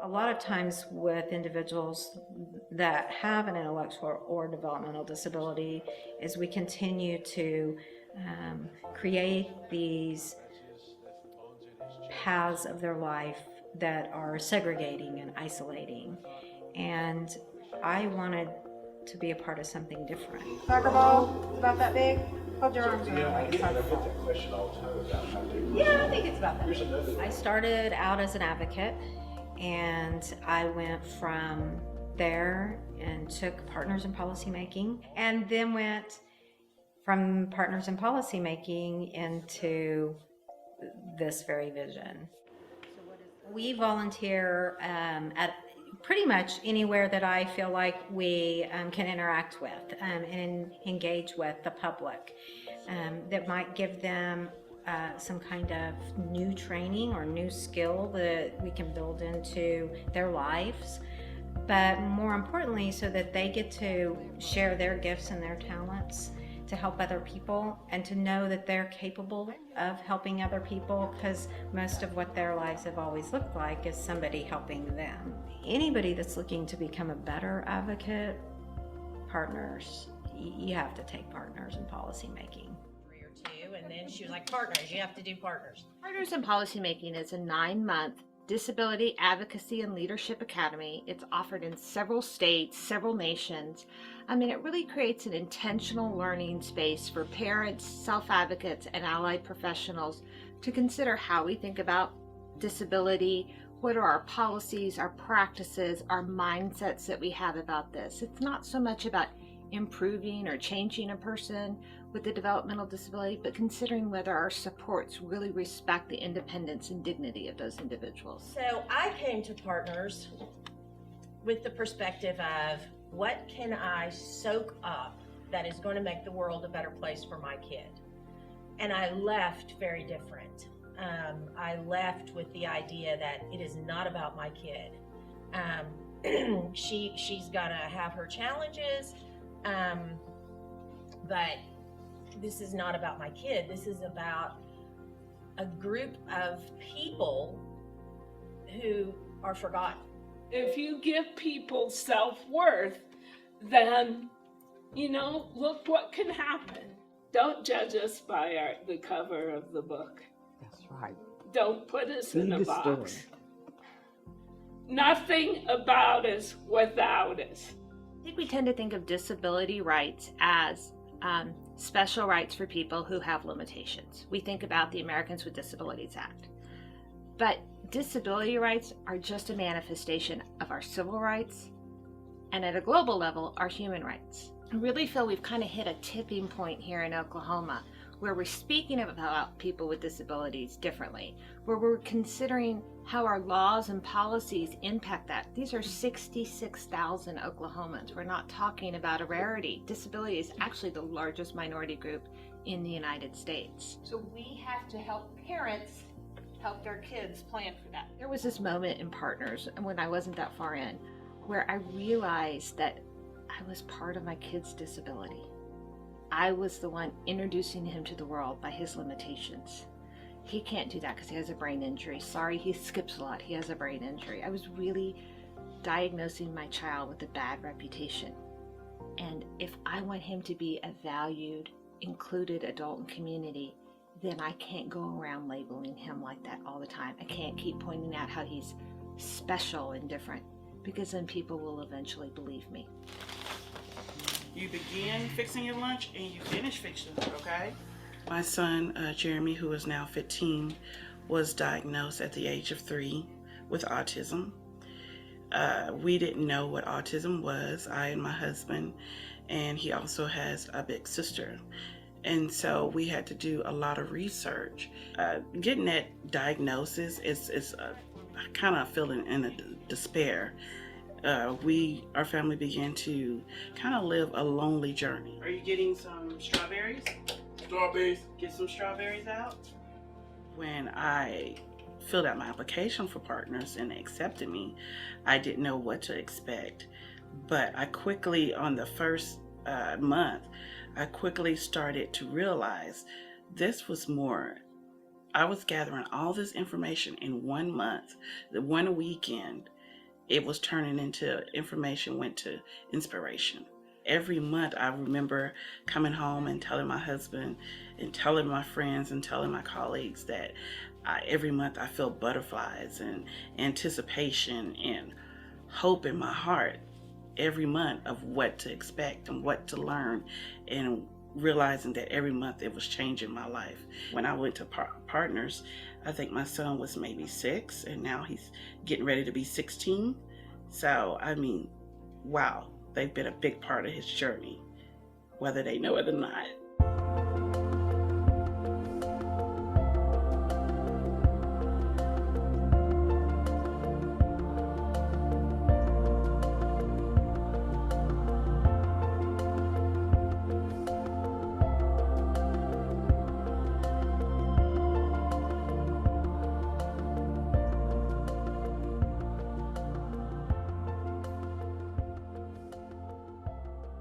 A lot of times with individuals that have an intellectual or developmental disability is we continue to create these paths of their life that are segregating and isolating. And I wanted to be a part of something different. Soccer ball is about that big. Hold your arms around like a soccer ball. Yeah, I think it's about that big. I started out as an advocate, and I went from there and took Partners in Policymaking, and then went from Partners in Policymaking into this very vision. We volunteer at pretty much anywhere that I feel like we can interact with and engage with the public that might give them some kind of new training or new skill that we can build into their lives, but more importantly, so that they get to share their gifts and their talents to help other people, and to know that they're capable of helping other people, because most of what their lives have always looked like is somebody helping them. Anybody that's looking to become a better advocate, Partners, you have to take Partners in Policymaking. Or two, and then she was like, Partners, you have to do Partners. Partners in Policymaking is a 9-month disability advocacy and leadership academy. It's offered in several states, several nations. It really creates an intentional learning space for parents, self-advocates, and allied professionals to consider how we think about disability, what are our policies, our practices, our mindsets that we have about this. It's not so much about improving or changing a person with a developmental disability, but considering whether our supports really respect the independence and dignity of those individuals. So I came to Partners with the perspective of, what can I soak up that is going to make the world a better place for my kid? And I left very different. I left with the idea that it is not about my kid. She's got to have her challenges, but this is not about my kid. This is about a group of people who are forgotten. If you give people self-worth, then, look what can happen. Don't judge us by the cover of the book. That's right. Don't put us in a box. Story. Nothing about us without us. I think we tend to think of disability rights as special rights for people who have limitations. We think about the Americans with Disabilities Act. But disability rights are just a manifestation of our civil rights, and at a global level, our human rights. I really feel we've kind of hit a tipping point here in Oklahoma, where we're speaking about people with disabilities differently, where we're considering how our laws and policies impact that. These are 66,000 Oklahomans. We're not talking about a rarity. Disability is actually the largest minority group in the United States. So we have to help parents help their kids plan for that. There was this moment in Partners, and when I wasn't that far in, where I realized that I was part of my kid's disability. I was the one introducing him to the world by his limitations. He can't do that because he has a brain injury. Sorry, he skips a lot. He has a brain injury. I was really diagnosing my child with a bad reputation. And if I want him to be a valued, included adult in community, then I can't go around labeling him like that all the time. I can't keep pointing out how he's special and different, because then people will eventually believe me. You begin fixing your lunch and you finish fixing it, okay? My son, Jeremy, who is now 15, was diagnosed at the age of 3 with autism. We didn't know what autism was, I and my husband, and he also has a big sister. And so we had to do a lot of research. Getting that diagnosis is kind of feeling in a despair. Our family began to kind of live a lonely journey. Are you getting some strawberries? Strawberries. Get some strawberries out. When I filled out my application for Partners and they accepted me, I didn't know what to expect. But I quickly, on the first month, I quickly started to realize this was more. I was gathering all this information in 1 month, one weekend, it was turning into information, went to inspiration. Every month I remember coming home and telling my husband and telling my friends and telling my colleagues that every month I feel butterflies and anticipation and hope in my heart every month of what to expect and what to learn, and realizing that every month it was changing my life. When I went to Partners, I think my son was maybe 6 and now he's getting ready to be 16. So, I mean, wow, they've been a big part of his journey, whether they know it or not.